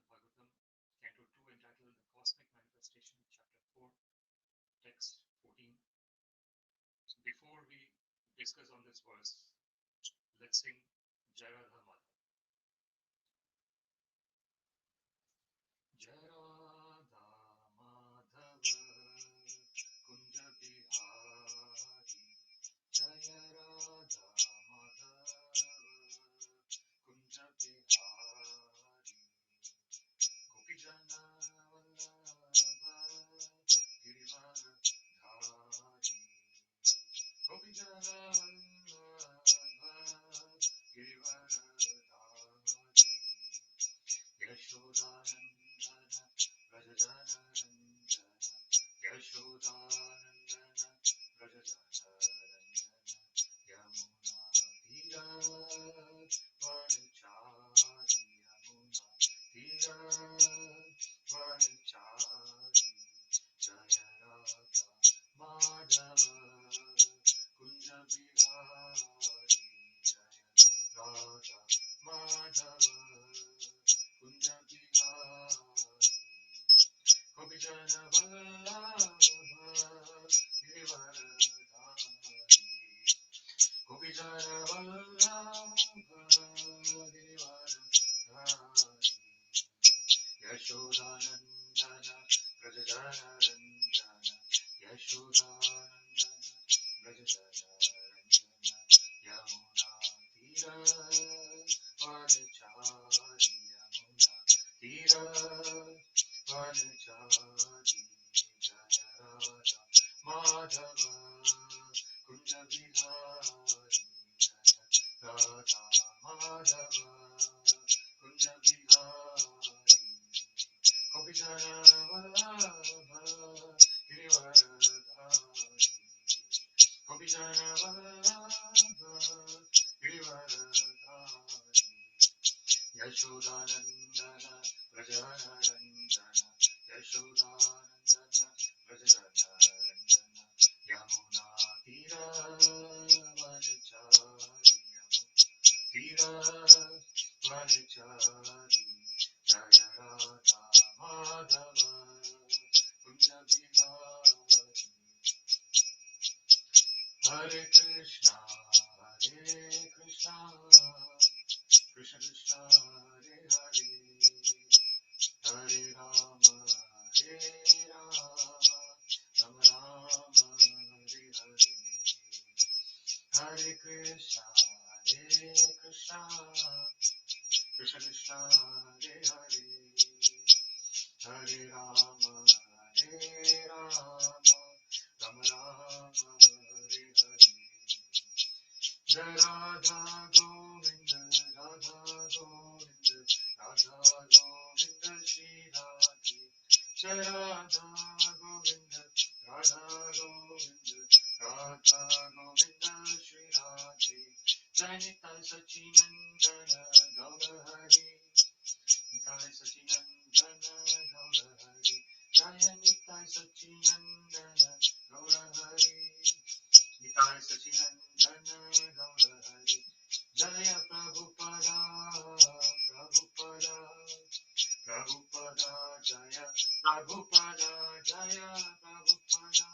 Śrīmad-Bhāgavatam, Canto 2, entitled The Cosmic Manifestation, Chapter 4, Text 14. Before we discuss on this verse, let's sing Jai Radha Madhava. Jai Radha Madhava Kunja Bihari, Jai Radha Madhava Kunja Bihari, Gopijana Vallabha Girivardhari, Gopijana Vallabha Girivardhari, Yashodanandana Rajajana Ranjana, Yashodanandana Rajajana Ranjana, Yamuna Tira Vanachari, Yamuna Tira Vanachari, Jaya Radha Madhava Kunja Bihari, Jaya Radha Madhava Kunja Bihari, Gopijana Vallabha Girivardhari, Gopijana Vallabha Girivardhari, Yashodanandana Rajajana Ranjana, Yashodanandana Rajajana Ranjana, Yamuna Tira Vanachari, Yamuna Tira Vanachari, Jaya Radha Madhava Kunja Bihari, Jaya Radha Madhava Kunja Bihari, Gopijana Vallabha Girivardhari, Gopijana Vallabha Girivardhari, Yashodanandana Rajana Ranjana, Yashodanandana Rajana Ranjana, Yamuna Tira Vanachari, Tira Vanachari, Jaya Radha Madhava Kunja Bihari, Hare Krishna, Krishna Krishna, Hare Hare, Hare Rama, Rama Rama, Hare Hare, Hare Krishna, Krishna Krishna, Hare Hare, Hare Rama, Rama Rama, Hare Hare. Jai Radha Govinda, Radha Govinda, Radha Govinda, Shri Radhe. Jai Radha Govinda, Radha Govinda, Radha Govinda, Shri Radhe. Jai Nitai Sachinandana, Gaura Hari, Nitai Sachinandana, Gaura Hari, Jai Nitai Sachinandana, Gaura Hari, Nitai Sachinandana, Gaura Hari, Jaya Prabhupada, Prabhupada, Prabhupada, Jaya Prabhupada, Jaya Prabhupada,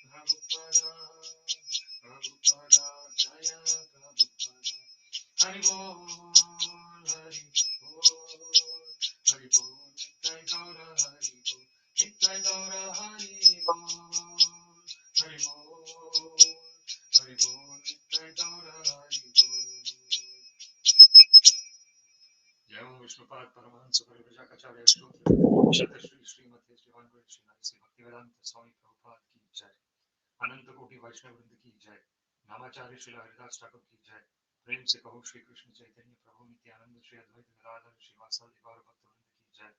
Prabhupada, Prabhupada, Jaya Prabhupada. Hari Bol, Hari Bol, Hari Bol, Nitai Gaura Hari Bol, Nitai Gaura Hari Bol, Hari Bol, Hari Bol, Nitai Gaura Hari Bol. Jai Om Vishnupad Paramahansa Parivrajakacarya Stotra Shata Shri Śrīmate Śrīvāṅgare Śrī Narisi Bhaktivedanta Swami Prabhupada ki jai, Ananta Koti Vaishnava Vrinda ki jai, Namacharya Śrīla Haridas Thakur की जय। प्रेम से कहो श्री कृष्ण चैतन्य प्रभु नित्यानंद श्री अद्वैत गदाधर श्रीवासादि गौर भक्तवृंद की जय।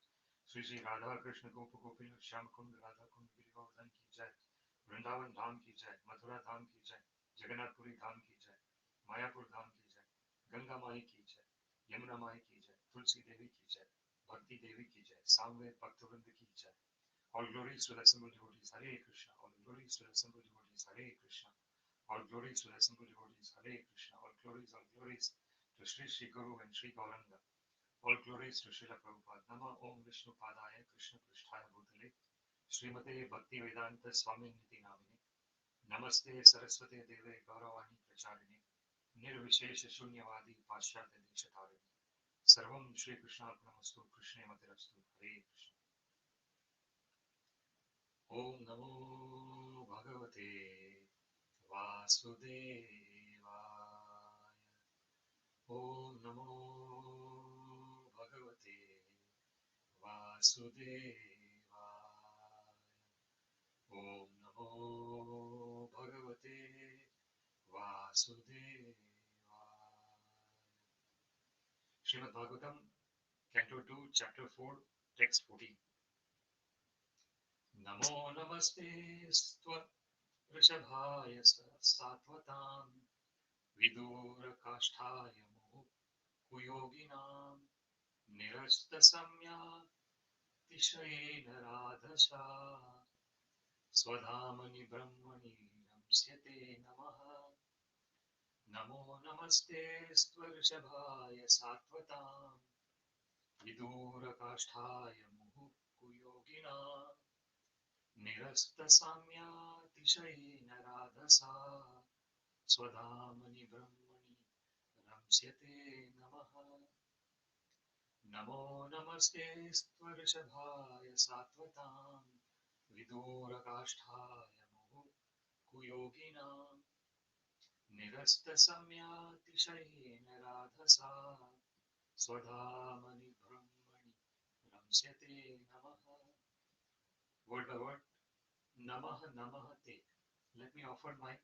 श्री श्री राधा कृष्ण गोप गोपिन श्याम कुंड राधा कुंड गिरिवर्धन की जय। वृंदावन धाम की जय, मथुरा धाम की जय, जगन्नाथपुरी धाम की जय, मायापुर धाम की जय, गंगा माई की जय, यमुना माई की जय, तुलसी देवी की जय, भक्ति देवी की जय, सामवेद भक्तवृंद की जय। All glories to the assembled devotees, Hare Krishna. All glories to the assembled devotees, Hare Krishna. All glories to the assembled devotees, Hare Krishna. All glories to Sri Sri Guru and Sri Gauranga. All glories to Srila Prabhupada. Nama Om Vishnu Padaya Krishna Pristhaya Bhutale Śrīmate Bhakti Vedanta Swami Niti Namine Namaste Saraswate Deve Gauravani Pracharine Nirvishesha Shunyavadi Pashyate Deshatarine Sarvam Shri Krishna Arpanamastu Krishne Matirastu Hare Krishna. Om Namo Bhagavate Vasudevaya. Om Namo Bhagavate Vasudevaya. Om Namo Bhagavate Vasudevaya. Śrīmad-Bhāgavatam, Canto 2, Chapter 4, Text 14. Namo namaste ṛṣabhāya sātvatāṁ vidūra-kāṣṭhāya kuyoginām nirasta-sāmyātiśayena rādhasā sva-dhāmani brahmaṇi raṁsyate namaḥ. Namo namaste ṛṣabhāya sātvatāṁ vidūra-kāṣṭhāya kuyoginām nirasta-sāmyātiśayena rādhasā sva-dhāmani brahmaṇi raṁsyate namaḥ. Namo namaste ṛṣabhāya sātvatāṁ vidūra-kāṣṭhāya kuyoginām nirasta-sāmyātiśayena rādhasā sva-dhāmani brahmaṇi raṁsyate namaḥ. Word by word. Namaḥ namaḥ te. Let me offer my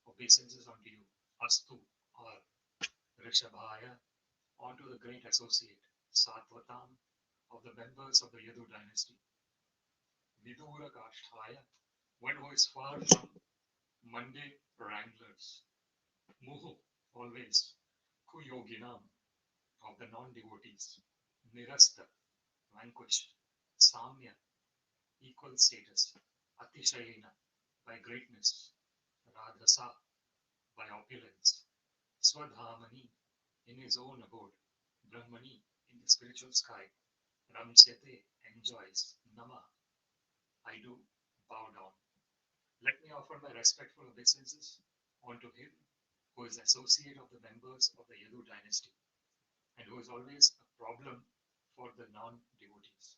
obeisances unto you. Astu or ṛṣabhāya, onto the great associate sātvatāṁ of the members of the Yadu dynasty. Vidūra-kāṣṭhāya, one who is far from mundane wranglers. Muhuḥ, always. Kuyoginām, of the non-devotees. Nirasta, vanquished. Samya, equal status. Atisayena, by greatness. Rādhasā, by opulence. Sva-dhāmani, in his own abode. Brahmaṇi, in the spiritual sky. Raṁsyate, enjoys. Namaḥ, I do bow down. Let me offer my respectful obeisances unto him who is associate of the members of the Yadu dynasty and who is always a problem for the non-devotees.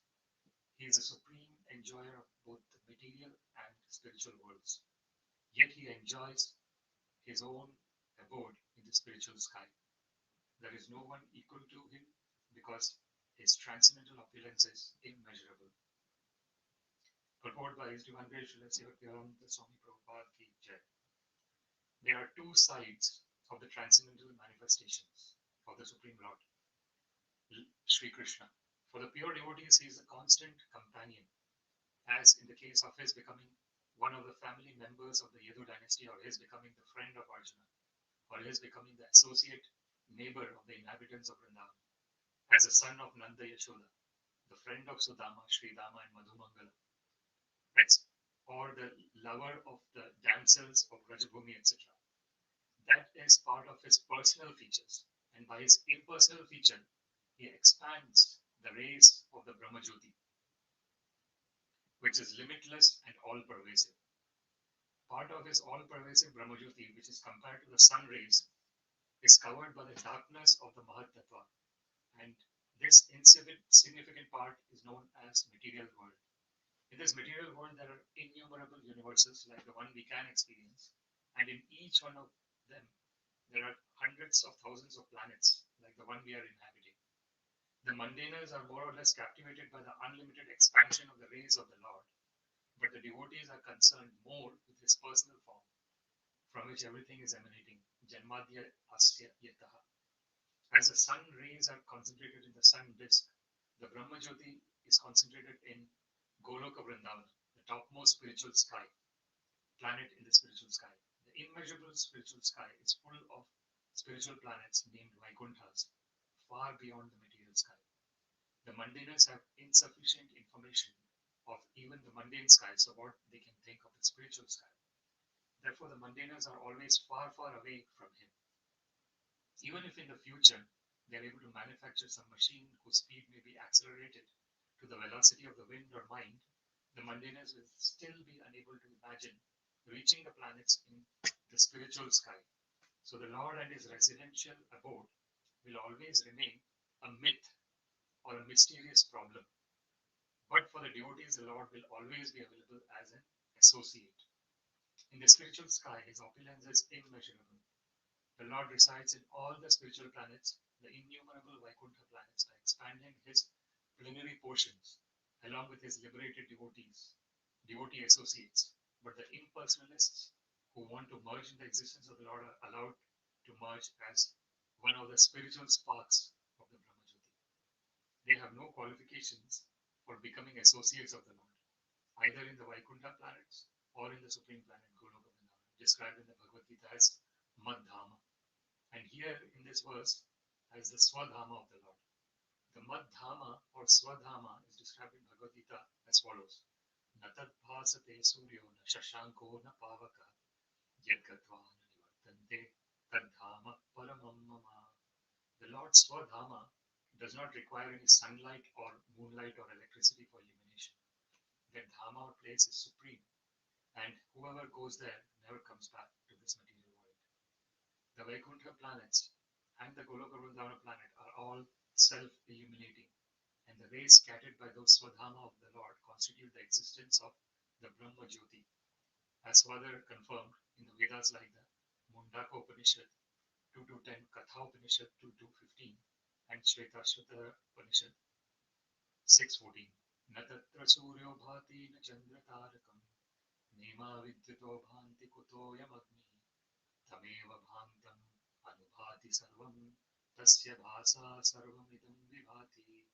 He is a supreme enjoyer of both the material and spiritual worlds. Yet he enjoys his own abode in the spiritual sky. There is no one equal to him because his transcendental opulence is immeasurable. Purport by His Divine Grace Srila Bhaktivedanta Swami Prabhupada ki Jai. There are two sides of the transcendental manifestations of the Supreme Lord, Sri Krishna. For the pure devotees, he is a constant companion, as in the case of his becoming one of the family members of the Yadu dynasty, or his becoming the friend of Arjuna, or his becoming the associate neighbor of the inhabitants of Vrindavan, as a son of Nanda Yashoda, the friend of Sudama, Sridama and Madhumangala, or the lover of the damsels of Rajabhumi, etc. That is part of his personal features, and by his impersonal feature, he expands the rays of the Brahma-jyoti, which is limitless and all-pervasive. Part of his all-pervasive Brahma-jyoti, which is compared to the sun rays, is covered by the darkness of the Mahat-tattva, and this insignificant part is known as material world. In this material world, there are innumerable universes like the one we can experience, and in each one of them, there are hundreds of thousands of planets like the one we are inhabiting. The mundaners are more or less captivated by the unlimited expansion of the rays of the Lord, but the devotees are concerned more with his personal form, from which everything is emanating. Janmadhya asya yataha. As the sun rays are concentrated in the sun disk, the Brahma-jyoti is concentrated in Goloka Vrindavan, the topmost spiritual sky, planet in the spiritual sky. The immeasurable spiritual sky is full of spiritual planets named Vaikunthas, far beyond the material sky. The mundaners have insufficient information of even the mundane sky, so what they can think of the spiritual sky. Therefore, the mundaners are always far, far away from him. Even if in the future They are able to manufacture some machine whose speed may be accelerated to the velocity of the wind or mind. The mundaners will still be unable to imagine reaching the planets in the spiritual sky. So the Lord and his residential abode will always remain a myth or a mysterious problem. But for the devotees, the Lord will always be available as an associate. In the spiritual sky, his opulence is immeasurable. The Lord resides in all the spiritual planets. The innumerable Vaikuntha planets are expanding his plenary portions along with his liberated devotee associates. But the impersonalists who want to merge in the existence of the Lord are allowed to merge as one of the spiritual sparks of the Brahmajyoti. They have no qualifications for becoming associates of the Lord, either in the Vaikuntha planets or in the supreme planet Govinda, described in the Bhagavad Gita as Madhama. And here in this verse as the sva-dhāma of the Lord. The Madhama or sva-dhāma is described in Bhagavad Gita as follows. Natad bhāsate suryo na shashanko na pavaka yadgatva na nivartante tadhāma paramam mama. The Lord sva-dhāma does not require any sunlight or moonlight or electricity for illumination. That dhama or place is supreme, and whoever goes there never comes back to this material world. The Vaikuntha planets and the Goloka planet are all self-illuminating, and the rays scattered by those sva-dhāma of the Lord constitute the existence of the Brahma Jyoti, as further confirmed in the Vedas like the Mundaka Upanishad 2-10, Katha Upanishad 2-15, and Shvetashvatara Upanishad 6-14. Na tatra suryo bhati na chandra tarakam nema vidyuto bhanti kutoyam agni tameva bhantam anubhati sarvam tasya bhasa sarvamidam vibhati.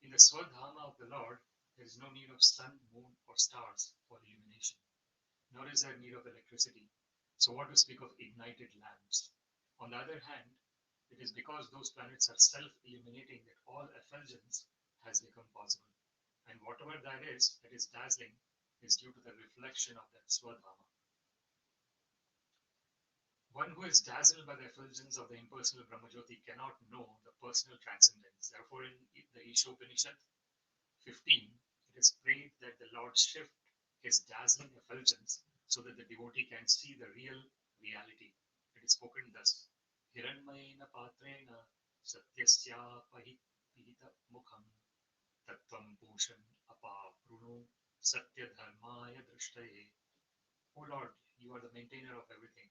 In the sva-dhāma of the Lord, there is no need of sun, moon, or stars for illumination, nor is there need of electricity. So what to speak of ignited lamps? On the other hand, it is because those planets are self-illuminating that all effulgence has become possible. And whatever that is dazzling is due to the reflection of that sva-dhāma. One who is dazzled by the effulgence of the impersonal Brahmajyoti cannot know the personal transcendence. Therefore, in the Isha Upanishad 15, it is prayed that the Lord shift his dazzling effulgence so that the devotee can see the real reality. It is spoken thus: Hiranmayena patrena satyasya pahita mukham tattvam pushan apapruno satya-dhārmāya drishtaye. O Lord, you are the maintainer of everything,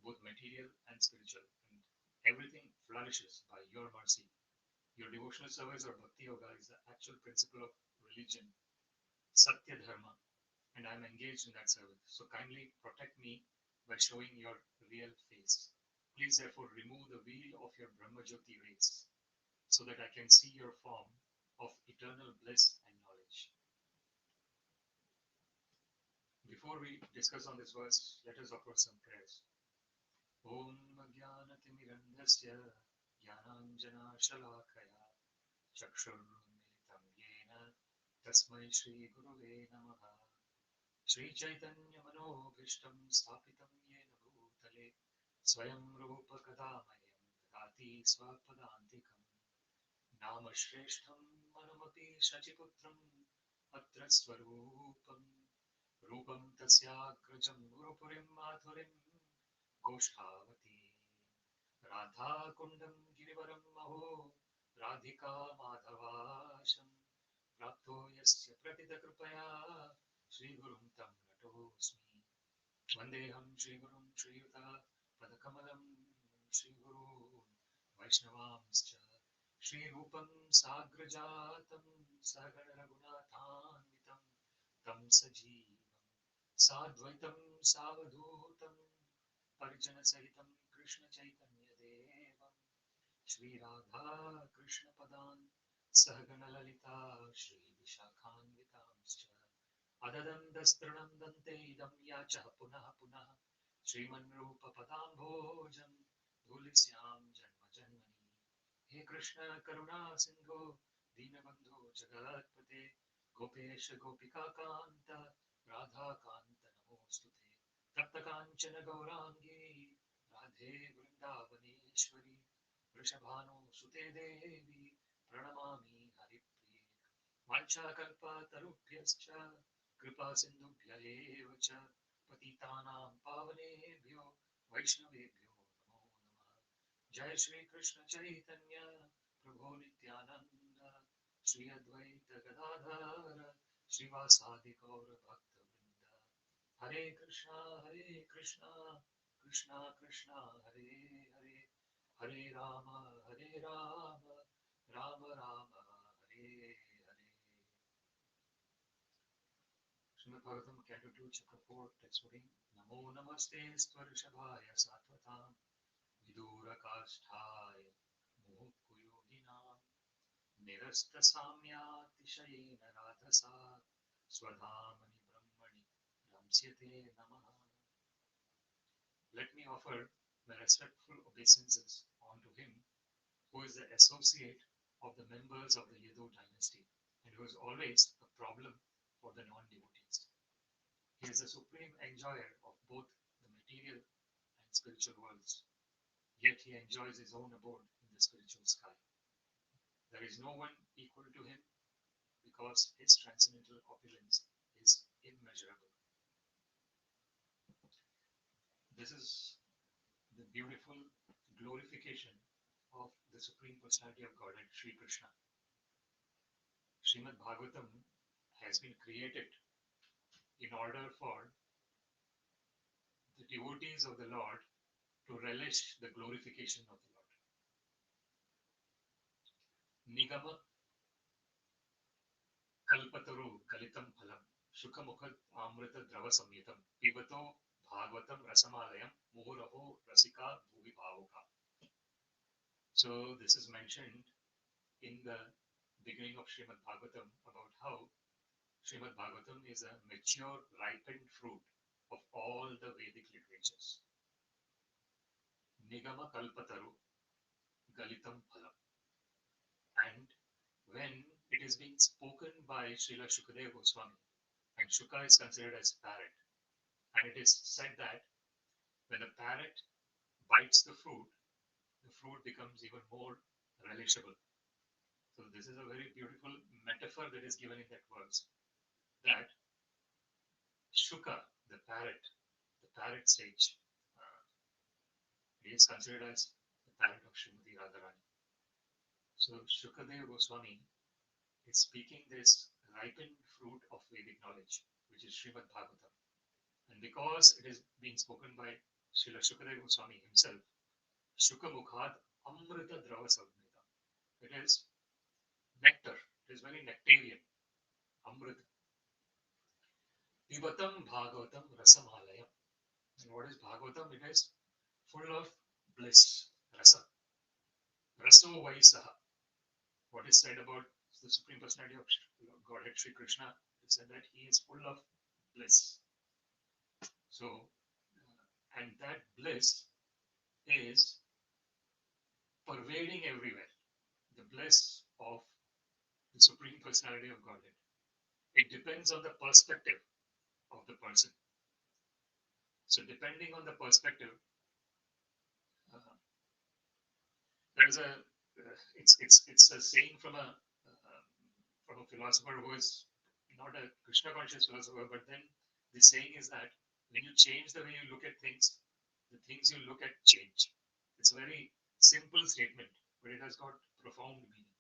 both material and spiritual, and everything flourishes by your mercy. Your devotional service or bhakti yoga is the actual principle of religion, satya dharma, and I am engaged in that service. So kindly protect me by showing your real face. Please therefore remove the veil of your Brahmajyoti rays so that I can see your form of eternal bliss and knowledge. Before we discuss on this verse, let us offer some prayers. Om Jnana-timirandhasya Jnananjana-shalakaya Chakshurmilitam Yena Tasmai Shri Gurave Namaha. Shri Chaitanya Manobhishtam Sthapitam Yena Bhutale Swayam Rupa Kadamayam Dadati Swapadantikam Nama Shreshtham Manamapi Shachiputram Atra Swarupam Rupam Tasyagrajam Gurupurim Madhurim Goshthavati Radha Kundam Girivaram Maho Radhika Madhavasham Prapto Yasya Pratita Kripaya Shri Gurum Tam Natosmi Vandeham Shri Gurum Shri Yuta Padakamalam Shri Guru Vaishnavamscha Shri Rupam Sagrajatam Sagana Raghunathanvitam Tam Sajivam Sadvaitam Savadhutam Parijana Sahitam Krishna Chaitanya Devam Shri Radha Krishna Padan Sahagana Lalita Shri Vishakhanvitamscha Adadam Dastranam Dante Idam Yacha Punah Punah Shriman Rupa Padam Bhojam Dhulisyam Janma Janmani. He Krishna Karuna Sindhu Dinabandhu Jagatpate Gopesha Gopika Kanta Radha Kanta Namostute Tapta Kanchana Gaurangi Radhe Vrindavaneshwari वृषभानो सुते देवी प्रणमामि हरिप्रिये वाञ्छाकल्पतरुभ्यश्च कृपा सिन्धुभ्य एव च पतितानां पावनेभ्यो वैष्णवेभ्यो नमो नमः। जय श्री कृष्ण चैतन्य प्रभो नित्यानंद श्री अद्वैत गदाधर श्रीवासादि गौर भक्तवृंद। हरे Krishna Krishna Krishna Hare Hare Hare Ram Ram Ram Hare Hare. Śrīmad-Bhāgavatam, Canto 2, Chapter 4, Text 14. Namo namaste ṛṣabhāya sātvatāṁ vidūra-kāṣṭhāya muhuḥ kuyoginām nirasta-sāmyātiśayena rādhasā sva-dhāmani brahmaṇi raṁsyate namaḥ. Let me offer my respectful obeisances unto him who is the associate of the members of the Yadu dynasty and who is always a problem for the non-devotees. He is the supreme enjoyer of both the material and spiritual worlds, yet he enjoys his own abode in the spiritual sky. There is no one equal to him because his transcendental opulence is immeasurable. This is the beautiful glorification of the Supreme Personality of Godhead, Sri Krishna. Śrīmad-Bhāgavatam has been created in order for the devotees of the Lord to relish the glorification of the Lord. Nigama kalpataru kalitam phalam shukhamukhat amrita drava samyitam pibato bhagavatam rasamalayam muhuḥ rasika bhuvi bhavuka. So this is mentioned in the beginning of Śrīmad-Bhāgavatam about how Śrīmad-Bhāgavatam is a mature, ripened fruit of all the Vedic literatures. Nigama kalpataru galitam phalam. And when it is being spoken by Srila Shukadeva Goswami, and Shuka is considered as parrot, and it is said that when the parrot bites the fruit becomes even more relishable. So this is a very beautiful metaphor that is given in that verse, that Shuka, the parrot sage, he is considered as the parrot of Srimati Radharani. So Shukadeva Goswami is speaking this ripened fruit of Vedic knowledge, which is Śrīmad-Bhāgavatam. And because it is being spoken by Srila Shukadeva Goswami himself, Shukamukhat Amrita Drava Samhita. It is nectar. It is very nectarian. Amrita. Pibatam Bhagavatam Rasamalayam. And what is Bhagavatam? It is full of bliss. Rasa. Raso Vaisaha. What is said about the Supreme Personality of Godhead Sri Krishna is said that he is full of bliss. So, and that bliss is pervading everywhere. The bliss of the Supreme Personality of Godhead. It depends on the perspective of the person. So depending on the perspective, there's a it's a saying from a philosopher who is not a Krishna conscious philosopher, but then the saying is that when you change the way you look at things, the things you look at change. It's a very simple statement, but it has got profound meaning.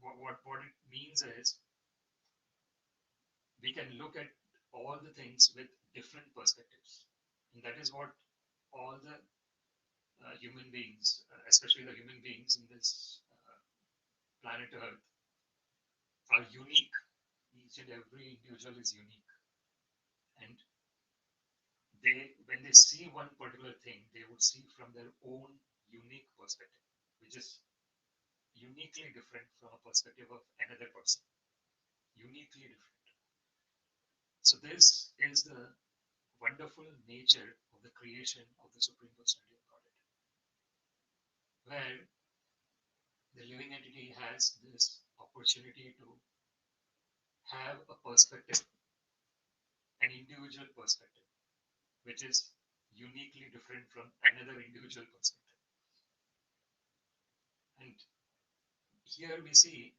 What it means is we can look at all the things with different perspectives, and that is what all the human beings, especially the human beings in this planet Earth, are unique. Each and every individual is unique, and when they see one particular thing, they would see from their own unique perspective, which is uniquely different from a perspective of another person. Uniquely different. So this is the wonderful nature of the creation of the Supreme Personality of Godhead, where the living entity has this opportunity to have a perspective, an individual perspective, which is uniquely different from another individual perspective. here we see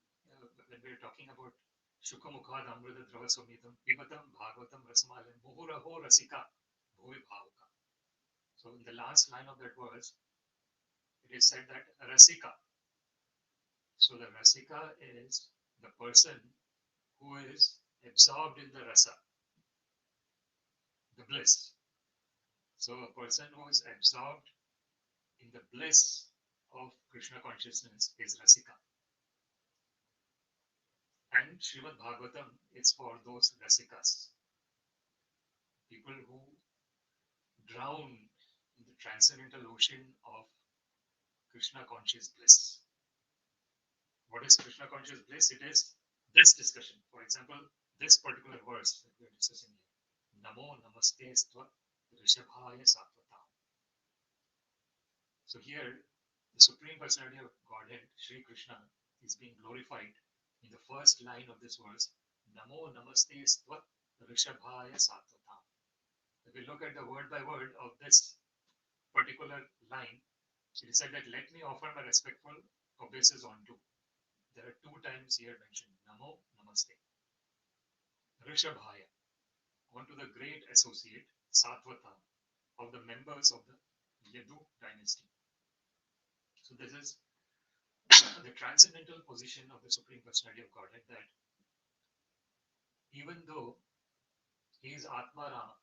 when we're talking about Shukhamukhad Amrita Drava Somnitam Pibatam Bhagavatam Rasamalam Muhuraho Rasika Bhuvi Bhavuka. So in the last line of that verse, it is said that Rasika. So the Rasika is the person who is absorbed in the rasa, the bliss. So a person who is absorbed in the bliss of Krishna consciousness is Rasika. And Śrīmad-Bhāgavatam is for those Rasikas, people who drown in the transcendental ocean of Krishna conscious bliss. What is Krishna conscious bliss? It is this discussion. For example, this particular verse that we are discussing here. Namo namaste sva-dhāmani sātvatāṁ. So here, the Supreme Personality of Godhead, Sri Krishna, is being glorified in the first line of this verse. Namo namaste ṛṣabhāya sātvatāṁ. If we look at the word by word of this particular line, it is said that let me offer my respectful obeisances unto. There are two times here mentioned, Namo, Namaste. ṛṣabhāya, unto the great associate, sātvatāṁ, of the members of the Yadu dynasty. So this is the transcendental position of the Supreme Personality of Godhead, that even though he is Atma Rama,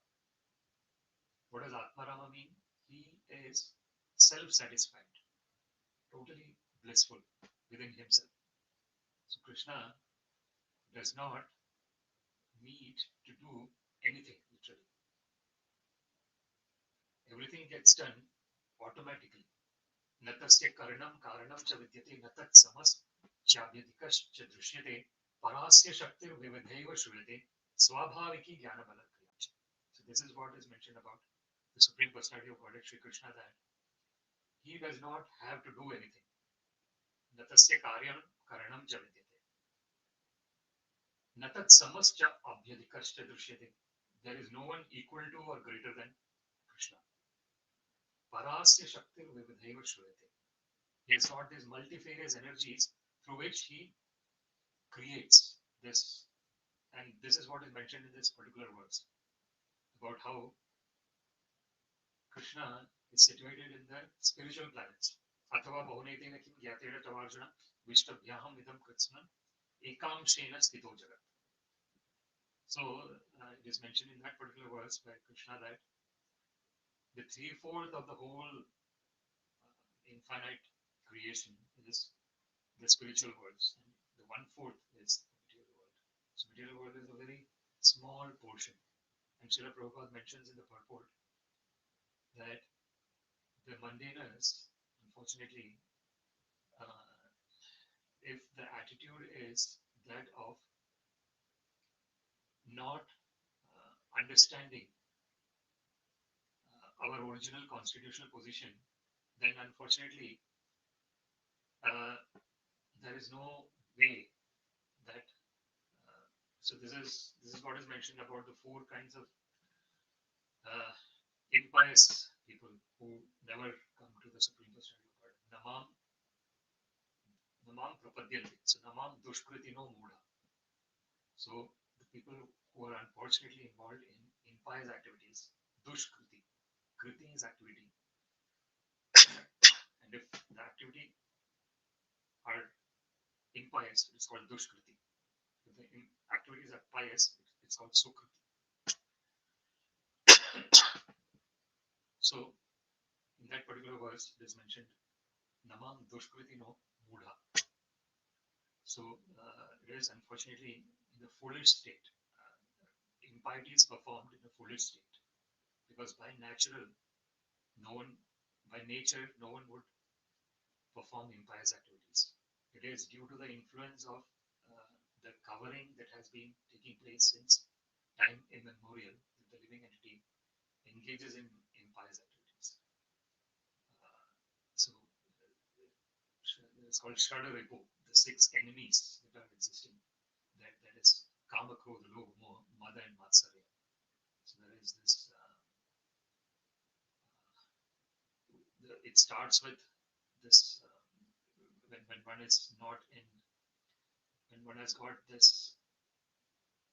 what does Atma Rama mean? He is self-satisfied, totally blissful within himself. So Krishna does not need to do anything, literally. Everything gets done automatically. Natasya karanam karanam cha vidyate natat samas chabhyadikash cha drishyate parasya shaktir vividhaiva shruyate sva-dhāmani jnana bala kriya. So this is what is mentioned about the Supreme Personality of Godhead, Sri Krishna, that he does not have to do anything. Natasya karyam karanam cha vidyate. Natat samas cha abhyadikash cha drishyate. There is no one equal to or greater than Krishna. Parasya shaktir vividhaiva shruyate. He has got these multifarious energies through which he creates this. And this is what is mentioned in this particular verse about how Krishna is situated in the spiritual planets. Athava bahunetena kim gyatena tavarjuna vishtabhyaham idam kritsna ekamshena sthito jagat. So it is mentioned in that particular verse by Krishna that the 3/4 of the whole infinite creation is the spiritual worlds, and the 1/4 is the material world. So material world is a very small portion. And Srila Prabhupada mentions in the purport that the mundaners, unfortunately, if the attitude is that of not understanding our original constitutional position, then unfortunately there is no way that. So this is what is mentioned about the 4 kinds of impious people who never come to the Supreme Personality of God. Namam prapadyante. So namam dushkritino muhuḥ. So the people who are unfortunately involved in impious activities, dushkriti. Kriti is activity. And if the activity are impious, it's called dushkriti. If the activities are pious, it's called sukriti. So in that particular verse, it is mentioned namam dushkritino muhuḥ. So it is unfortunately in the foolish state. Impiety is performed in a foolish state, because by nature, no one would perform impious activities. It is due to the influence of the covering that has been taking place since time immemorial that the living entity engages in impious activities. So it's called Shadaripu, the 6 enemies that are existing. That is Kama, Krodha, Lobha, Moha, Mada, and Matsarya. So there is this. It starts with this when one is not in, when one has got this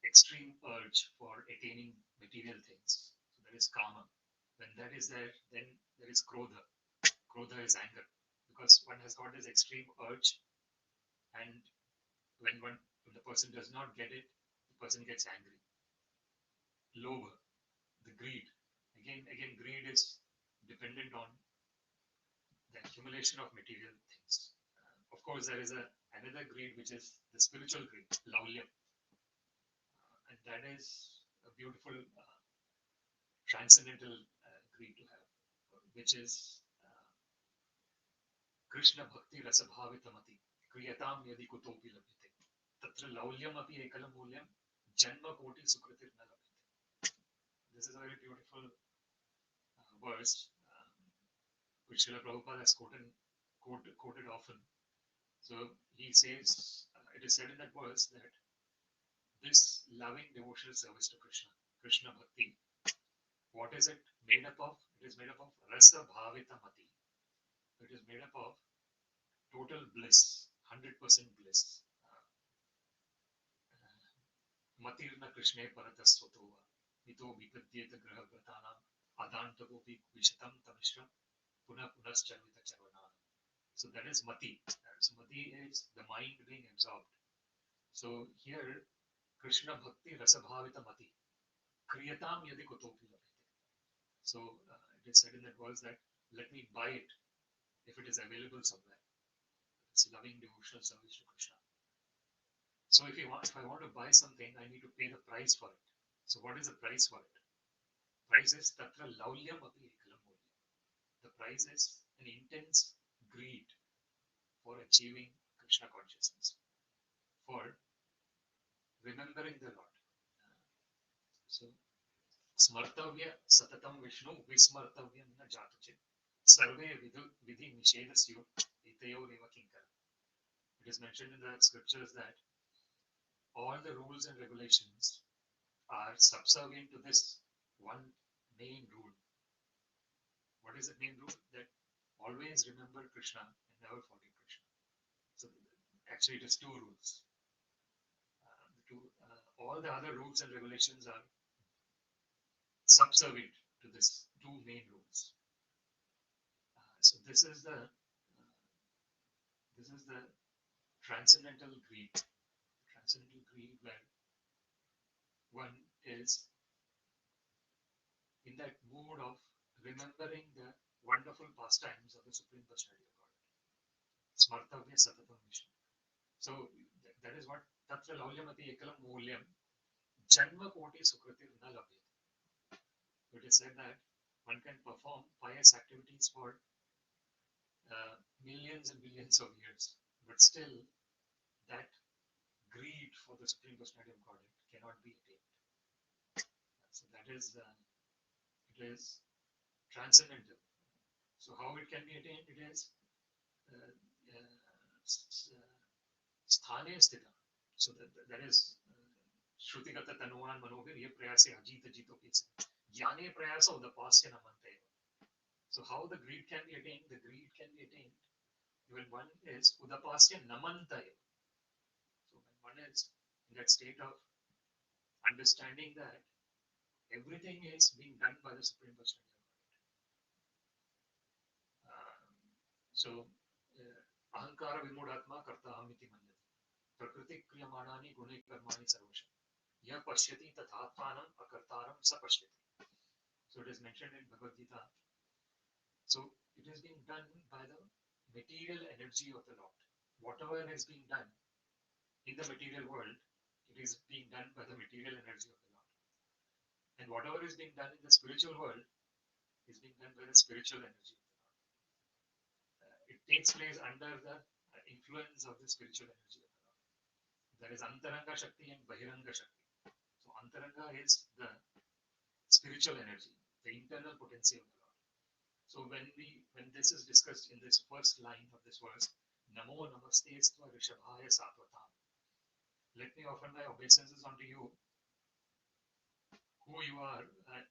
extreme urge for attaining material things, so there is kama. When that is there, then there is krodha. Krodha is anger, because one has got this extreme urge, and when the person does not get it, the person gets angry. Lobha, the greed. Again, greed is dependent on the accumulation of material things. Of course, there is another greed which is the spiritual greed, laulyam, and that is a beautiful transcendental greed to have, which is Krishna bhakti ṛṣabhāvitamati kriyatāṁ yadi kutopi labhyate tatra laulyam api ekalam mulyam janma koti sukritir na labhyate. This is a very beautiful verse which Srila Prabhupada has quoted often. So he says, it is said in that verse that this loving devotional service to Krishna bhakti, what is it made up of? It is made up of ṛṣabhāvitamati. It is made up of total bliss, 100% bliss. Matirna Krishne paratasvatova mito vipadyeta graha pratanam adantagopi vishatam tamishram punah punascharvita charvanam. So that is mati. So mati is the mind being absorbed. So here Krishna bhakti ṛṣabhāvita mati kriyatāṁ yadi kutopi labhyate. So it is said in that verse that let me buy it if it is available somewhere. It's loving devotional service to Krishna. So if I want to buy something, I need to pay the price for it. So what is the price for it? Price is tatra laulyam api ekalam mulyam. The price is an intense greed for achieving Krishna consciousness, for remembering the Lord. So smartavya satatam Vishnu vismartavyam na jatuchit sarve vidhi nishedasyo itayo reva kinkara. It is mentioned in the scriptures that all the rules and regulations are subservient to this one main rule. What is the main rule? That always remember Krishna and never forget Krishna. So actually it is two rules. All the other rules and regulations are subservient to this two main rules. So this is the transcendental greed. Transcendental greed where one is in that mood of remembering the wonderful pastimes of the Supreme Personality of God. Smartavya satatam Vishnu. So that is what tatra laulyamati ekalam mulyam janma koti sukritir na labhyate. It is said that one can perform pious activities for millions and billions of years, but still that greed for the Supreme Personality of Godhead cannot be attained. So that is it is transcendental. So how it can be attained? It is sthane sthita. So that is shrutigata tanuvan manobhir prayase ajita jitopitsa jnane prayasa udapasya namante. So how the greed can be attained? The greed can be attained when one is udapasya namantaya. So when one is in that state of understanding that everything is being done by the Supreme Personality of Godhead. So ahankara vimudhatma kartaham iti manyate prakriti kriyamanani gune karmani sarvasham ya pashyati tathatmanam akartaram sa pashyati. So it is mentioned in Bhagavad Gita. So it is being done by the material energy of the Lord. Whatever is being done in the material world, it is being done by the material energy of the Lord. And whatever is being done in the spiritual world is being done by the spiritual energy of the Lord. It takes place under the influence of the spiritual energy of the Lord. There is Antaranga Shakti and Bahiranga Shakti. So Antaranga is the spiritual energy, the internal potency of the Lord. So when this is discussed in this first line of this verse, namo namaste sva-dhāmani sātvatāṁ. Let me offer my obeisances unto you, who you are,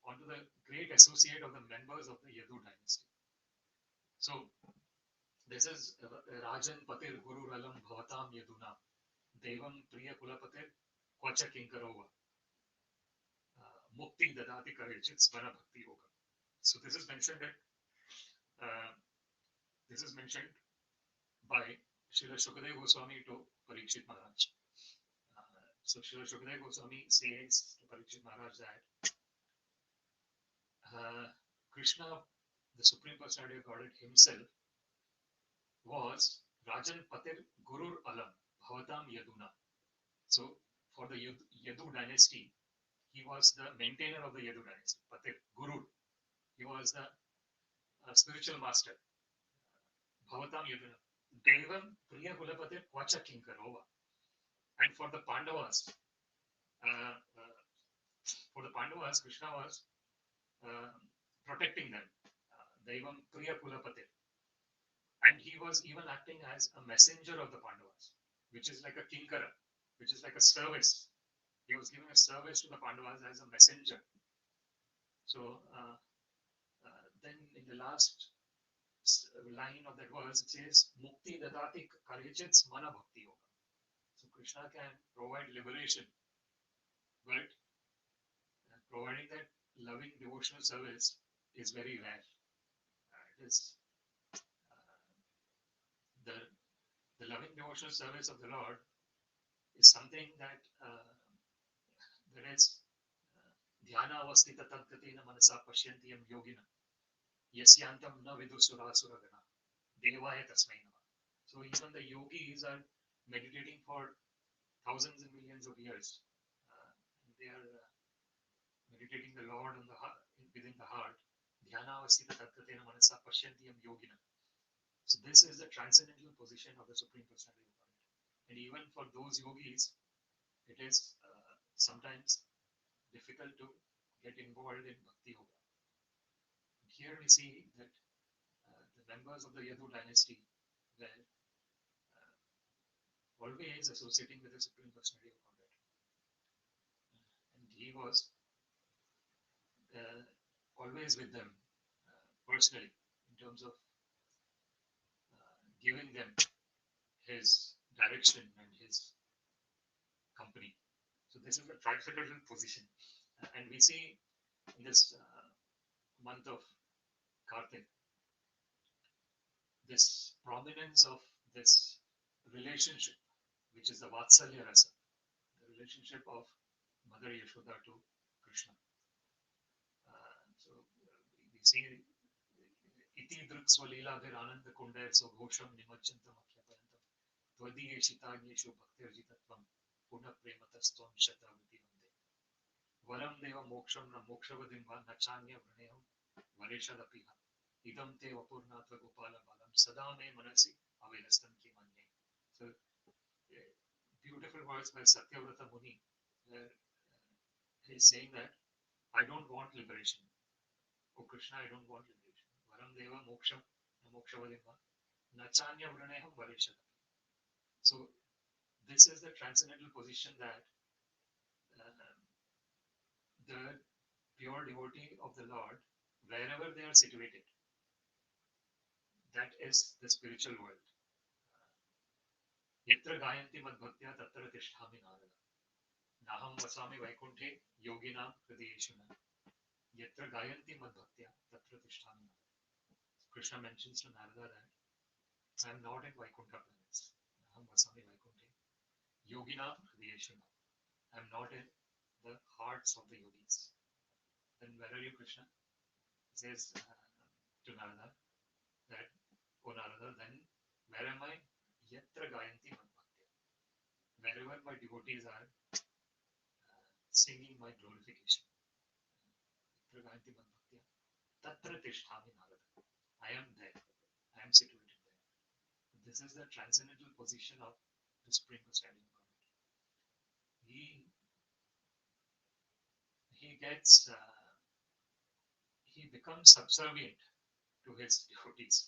unto the great associate of the members of the Yadu dynasty. So This is Rajan Patir Guru Ralam Bhavatam Yaduna Devam Priya Kulapatir Kwacha Kinkarova Mukti Dadati Karechit Svana Bhakti Yoga. So this is mentioned by Srila Shukadeva Goswami to Parikshit Maharaj. So Srila Shukadeva Goswami says to Parikshit Maharaj that Krishna, the Supreme Personality of Godhead himself, was Rajan Patir Gurur Alam Bhavatam Yaduna. So for the Yadu dynasty, he was the maintainer of the Yadu dynasty. Patir, Guru. He was the spiritual master. Bhavatam Yaduna. Devam Priya Kulapatir Kwacha Kinkarova. And for the Pandavas, Krishna was protecting them. Devam Priya Kulapatir. And he was even acting as a messenger of the Pandavas, which is like a kinkara, which is like a service. He was giving a service to the Pandavas as a messenger. So then in the last line of that verse, it says, Mukti Dadati Karechit Mana Bhakti Yoga. So Krishna can provide liberation, but providing that loving devotional service is very rare. It is the loving devotional service of the Lord is something that is dhyana avastita tadgatina manasa pashyantiyam yoginam yasyantam na vidūra-kāṣṭhāya devaya tasmai namah. So even the yogis are meditating for thousands and millions of years. They are meditating the Lord in the heart, within the heart. Dhyana avastita tadgatina manasa pashyantiyam yoginam. So this is the transcendental position of the Supreme Personality of Godhead. And even for those yogis, it is sometimes difficult to get involved in Bhakti Yoga. And here we see that the members of the Yadu dynasty were always associating with the Supreme Personality of Godhead. And he was always with them personally in terms of giving them his direction and his company. So this is a transcendental position. And we see in this month of Kartik, this prominence of this relationship, which is the Vatsalya Rasa, the relationship of Mother Yashoda to Krishna. So we see iti drik-svalila bhirananda kundair soghosham nimajjantam akhyapayantam tvadiye shitanyeshu bhaktirjitatvam puna prematastam shatavati vande varam deva moksham na mokshavadim va nachanya vraneham vareshadapiha idam te vapurnatva gopala balam sadame manasi avilastam kimanye. So beautiful words by Satyavrata Muni, where he is saying that I don't want liberation. Oh Krishna, I don't want liberation. Varam deva moksham na mokshavadim nachanya vraneham vareshadapiha. So this is the transcendental position that the pure devotee of the Lord, wherever they are situated, that is the spiritual world. Yatra gayanti madbhaktya tatra tisthami narada. Naham vasami vaikunthe yoginām hridayeshuna. Yatra gayanti madbhaktya tatra tisthami narada. Krishna mentions to Narada that I am not in Vaikuntha planets. Naham vasami vaikunthe yoginām hridayeshuna. I am not in the hearts of the yogis. Then where are you, Krishna? He says to Narada that, oh Narada, then where am I? Yatra gayanti madbhaktya. Wherever my devotees are singing my glorification. Yatra gayanti madbhaktya tatra tisthami narada. I am there. I am situated there. This is the transcendental position of the Supreme Personality of Godhead. He becomes subservient to his devotees.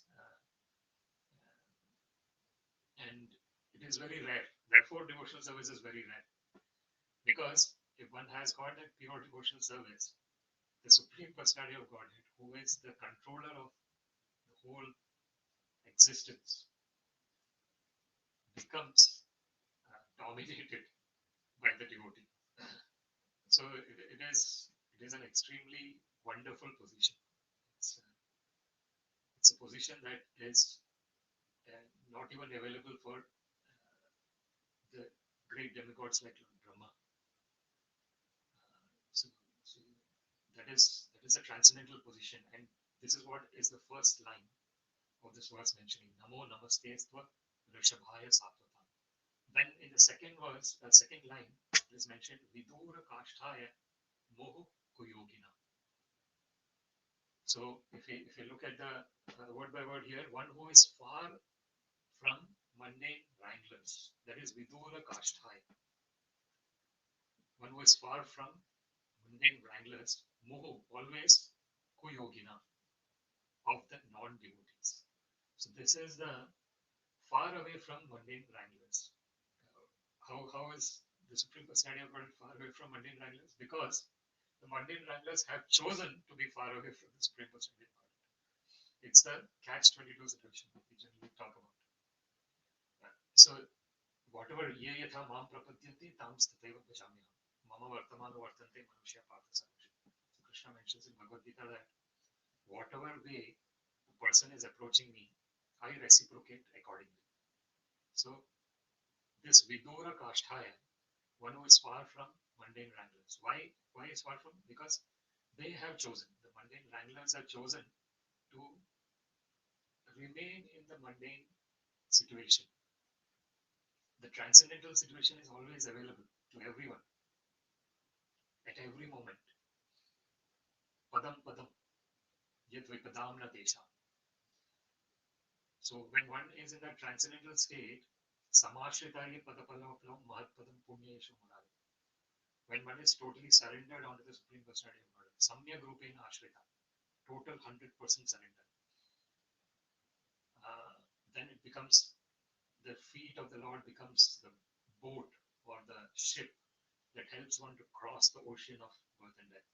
And it is very rare. Therefore, devotional service is very rare. Because if one has got that pure devotional service, the Supreme Personality of Godhead, who is the controller of the whole existence becomes dominated by the devotee. So it is an extremely wonderful position. It's a position that is not even available for the great demigods like Lord Brahma. So, so that is a transcendental position, and this is what is the first line of this verse mentioning namo namaste ṛṣabhāya sātvatāṁ. Then in the second verse, second line, it is mentioned vidūra-kāṣṭhāya muhuḥ kuyoginām. So if you look at the word by word here, one who is far from mundane wranglers, that is vidūra-kāṣṭhāya. One who is far from mundane wranglers, muhuḥ, always kuyoginām, of the non-devotees. So this is the far away from mundane wranglers. How is the Supreme Personality of God far away from mundane wranglers? Because the mundane wranglers have chosen to be far away from the Supreme Personality of God. It's the catch-22 situation that we generally talk about. So whatever ye yatha mam prapadyanti tam stateva bhajamyaham mama vartamano vartante manushya partha sarveshu. So Krishna mentions in Bhagavad Gita that whatever way a person is approaching me, I reciprocate accordingly. So this vidūra-kāṣṭhāya, one who is far from mundane wranglers. Why is far from? Because they have chosen, the mundane wranglers have chosen to remain in the mundane situation. The transcendental situation is always available to everyone at every moment. Padam padam yad vipadam na desha. So when one is in that transcendental state, samāśritaye padapalaplam mahatpadam punyeshu murari. When one is totally surrendered onto the Supreme Personality of God, samyak rupena ashrita, total 100% surrender, then it becomes, the feet of the Lord becomes the boat or the ship that helps one to cross the ocean of birth and death.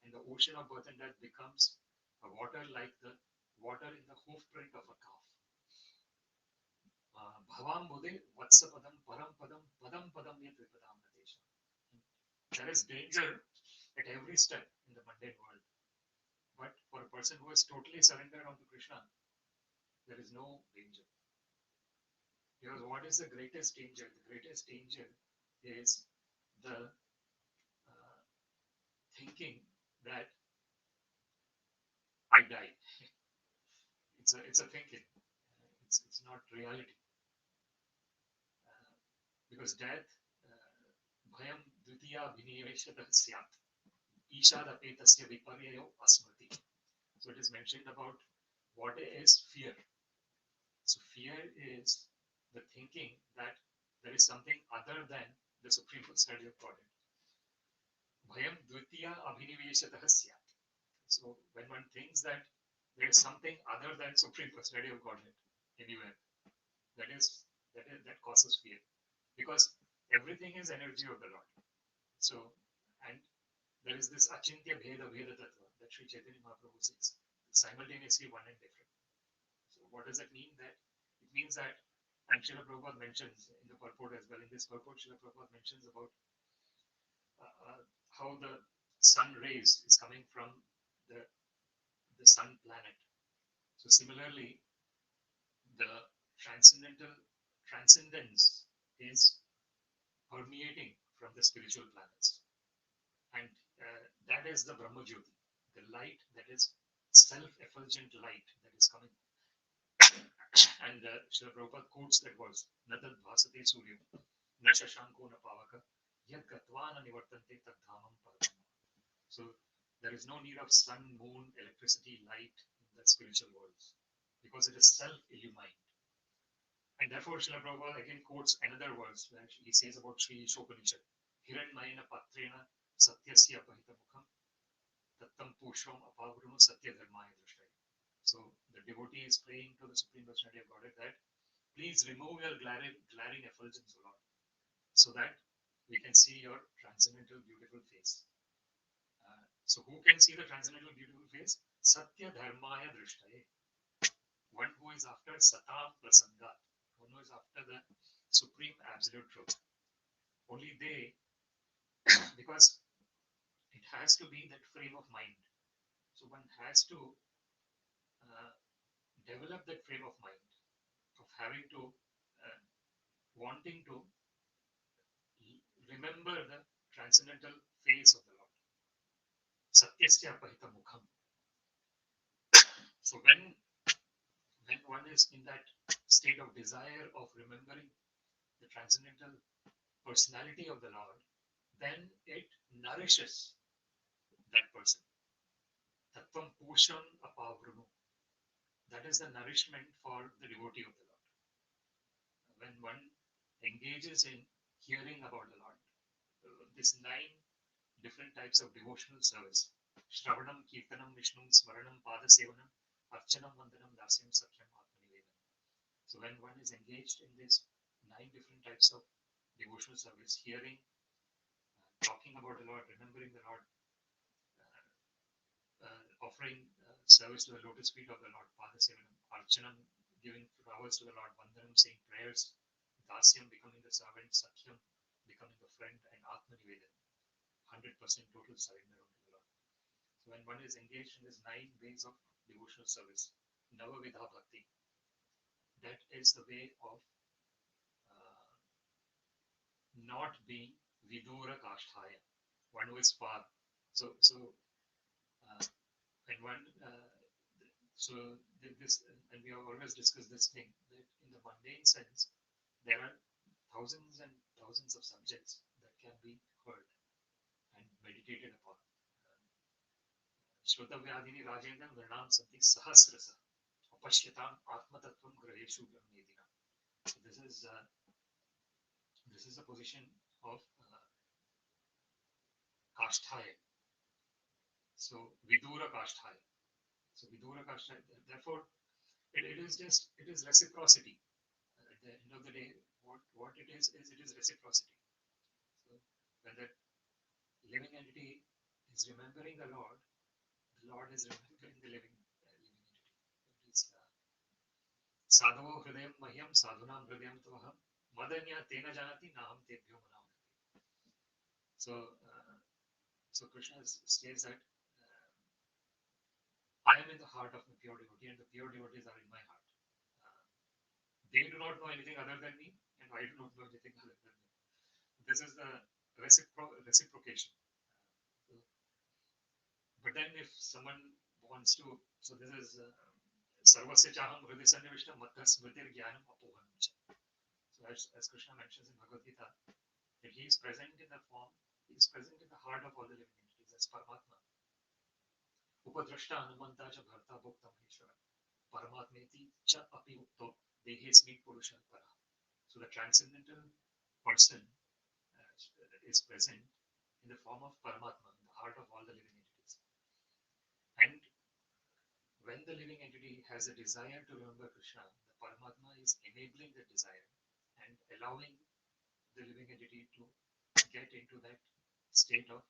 And the ocean of birth and death becomes a water like the water in the hoof print of a calf. Bhavam bodhe vatsapadam param padam padam padam yat vipadam nadesha. There is danger at every step in the mundane world. But for a person who is totally surrendered onto Krishna, there is no danger. Because what is the greatest danger? The greatest danger is the thinking that I die. It's a thinking. It's not reality. Because death, bhayam dvitiya viniveshatah syat. Ishadapetasya viparyayo asmriti. So it is mentioned about what is fear. So fear is the thinking that there is something other than the Supreme Personality of Godhead. Bhayam dvitiya abhiniveshatah syat. So when one thinks that there is something other than Supreme Personality of Godhead anywhere, that causes fear. Because everything is energy of the Lord. So, and there is this achintya bheda bheda tattva that Sri Chaitanya Mahaprabhu says, simultaneously one and different. So what does that mean? That it means that, and Srila Prabhupada mentions in the purport as well, in this purport Srila Prabhupada mentions about how the sun rays is coming from the sun planet. So similarly, the transcendence is permeating from the spiritual planets, and that is the Brahma Jyoti, the light that is self-effulgent light that is coming. And Srila Prabhupada quotes that verse, Natad bhasate suryam, na shashanko na pavaka, yad gatvana nivartante tad dhamam paramam. So there is no need of sun, moon, electricity, light in the spiritual worlds, because it is self-illumined. And therefore Srila Prabhupada again quotes another verse where he says about Sri Ishopanishad, Hiranmayena patrena satyasya apahita mukham tattam pushram apavrunu satya-dharmāya drashtaya. So the devotee is praying to the Supreme Personality of Godhead that please remove your glaring effulgence, O Lord, so that we can see your transcendental beautiful face. So who can see the transcendental beautiful face? Satya-dharmāya drashtaya. one who is after satāṁ prasangat, one who is after the supreme absolute truth. Only they, because it has to be that frame of mind. So one has to develop that frame of mind of having to, wanting to remember the transcendental face of the Lord. Satyasya apahita mukham. So when one is in that state of desire of remembering the transcendental personality of the Lord, then it nourishes that person. Tattvam pusham apavrunu. That is the nourishment for the devotee of the Lord. When one engages in hearing about the Lord, these 9 different types of devotional service: Shravanam, Kirtanam, Vishnum, Smaranam, Padasevanam, Archanam, Vandanam, Dasyam, Sakhyam, Atmanivedam. So when one is engaged in these 9 different types of devotional service, hearing, talking about the Lord, remembering the Lord, offering service to the lotus feet of the Lord, Padasevanam, Archanam, giving flowers to the Lord, Vandanam, saying prayers, Dasyam, becoming the servant, Sakhyam, becoming the friend, and Atmanivedam, 100% total surrender unto the Lord. So when one is engaged in these 9 ways of devotional service, Navavidha Bhakti, that is the way of not being vidūra-kāṣṭhāya, one who is far. So when one, this, and we have always discussed this thing, that in the mundane sense, there are thousands and thousands of subjects that can be heard and meditated upon. Shrotavyadini rajendram vrinam santi sahasrasa apashyatam atmatattvam graheshu brahmedina. So this is the position of kāṣṭhāya. So vidūra-kāṣṭhāya. So vidūra-kāṣṭhāya. Therefore, it is reciprocity. At the end of the day, what it is reciprocity. So when that living entity is remembering the Lord is remembering the living entity. It is sadhavo hridayam mahyam sadhunam hridayam tvaham madanya tena janati naham tebhyo manavati. So Krishna says that I am in the heart of my pure devotee, and the pure devotees are in my heart. They do not know anything other than me, and I do not know anything other than them. This is the reciprocation. But then if someone wants to, so this is sarvasya chaham hridaya sannivishtam matra smritir jnanam apohanam cha. So as Krishna mentions in Bhagavad Gita, that he is present in the form, he is present in the heart of all the living entities as Paramatma. Upadrashta anumanta cha bharta bhokta maheshwara paramatmeti cha api ukto dehesmi purusha para. So the transcendental person is present in the form of Paramatma, in the heart of all the living entities. And when the living entity has a desire to remember Krishna, the Paramatma is enabling that desire and allowing the living entity to get into that state of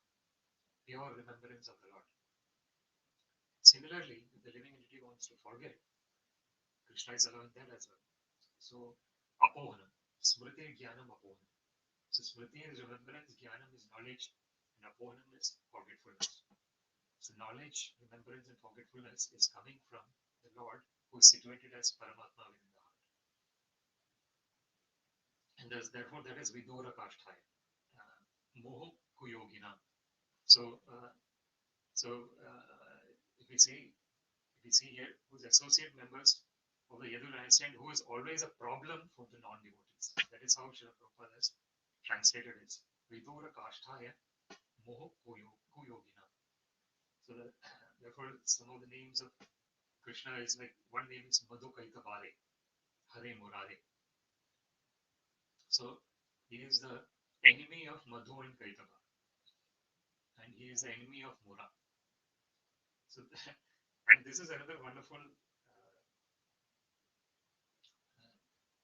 pure remembrance of the Lord. Similarly, if the living entity wants to forget, Krishna is allowing that as well. So, apohanam, smriti jnanam apohanam. So, smriti is remembrance, jnanam is knowledge, and apohanam is forgetfulness. So, knowledge, remembrance, and forgetfulness is coming from the Lord who is situated as Paramatma within the heart. And therefore, that is vidūra-kāṣṭhāya, muhuḥ kuyoginām. So, if we see here, whose associate members of the Yadu dynasty, and who is always a problem for the non-devotees. That is how Srila Prabhupada has translated it. Vidūra-kāṣṭhāya muhuḥ kuyoginām. So therefore, some of the names of Krishna is like, one name is Madhukaitavare, Hare Murare. So he is the enemy of Madhu and Kaitava, and he is the enemy of Mura. So, and this is another wonderful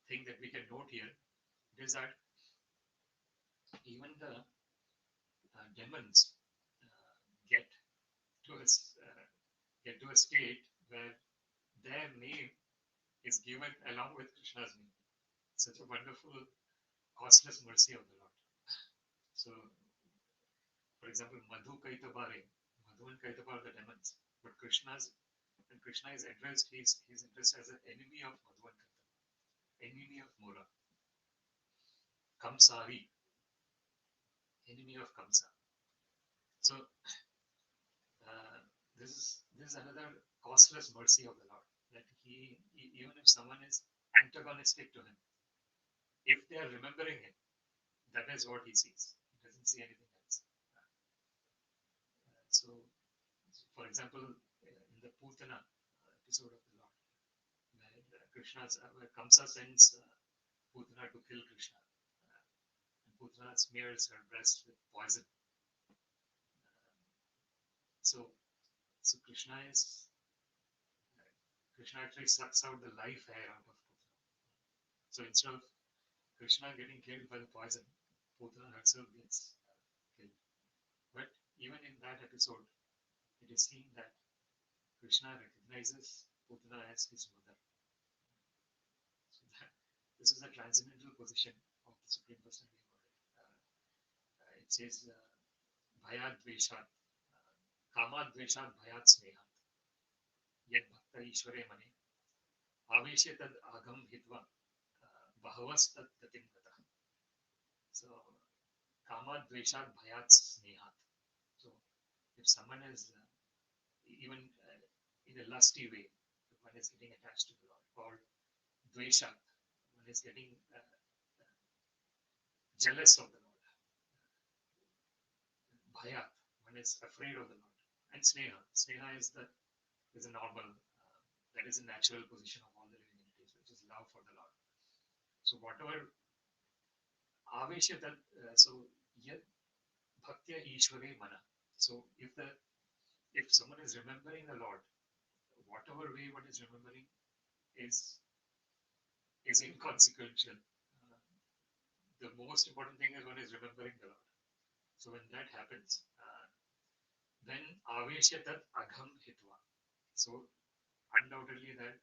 thing that we can note here. It is that even the demons get to a state where their name is given along with Krishna's name. Such a wonderful, costless mercy of the Lord. So, for example, Madhu Kaitabare, Madhu and Kaitaba are the demons, but Krishna is addressed, he's addressed as an enemy of Madhu and Kaitaba, enemy of Mora, Kamsari, enemy of Kamsa. So, this is another costless mercy of the Lord, that he even if someone is antagonistic to him, if they are remembering him, that is what he sees. He doesn't see anything else. So, for example, in the Putana episode of the Lord, where Kamsa sends Putana to kill Krishna, and Putana smears her breast with poison. So Krishna actually sucks out the life air out of Putana. So instead of Krishna getting killed by the poison, Putana herself gets killed. But even in that episode, it is seen that Krishna recognizes Putana as his mother. So this is the transcendental position of the Supreme Personality of Godhead. It says, Bhayat Dveshat, Kamat Dveshat Bhayat Snehat, Yad Bhakta Ishware Mane, Aveshe Tad Agam Hitva, Bhavas Tad Tatim Gata. So, Kamat Dveshat Bhayat Snehat. So, if someone is even in a lusty way, one is getting attached to the Lord, or Dveshat, one is getting jealous of the Lord. Bhayat, one is afraid of the Lord. And Sneha is a normal, that is a natural position of all the living entities, which is love for the Lord. So whatever Avesha that, so Yad Bhaktya Ishware Mana. So if someone is remembering the Lord, whatever way one is remembering is inconsequential. The most important thing is one is remembering the Lord. So when that happens, then Avesha Tat Agham Hitva. So undoubtedly that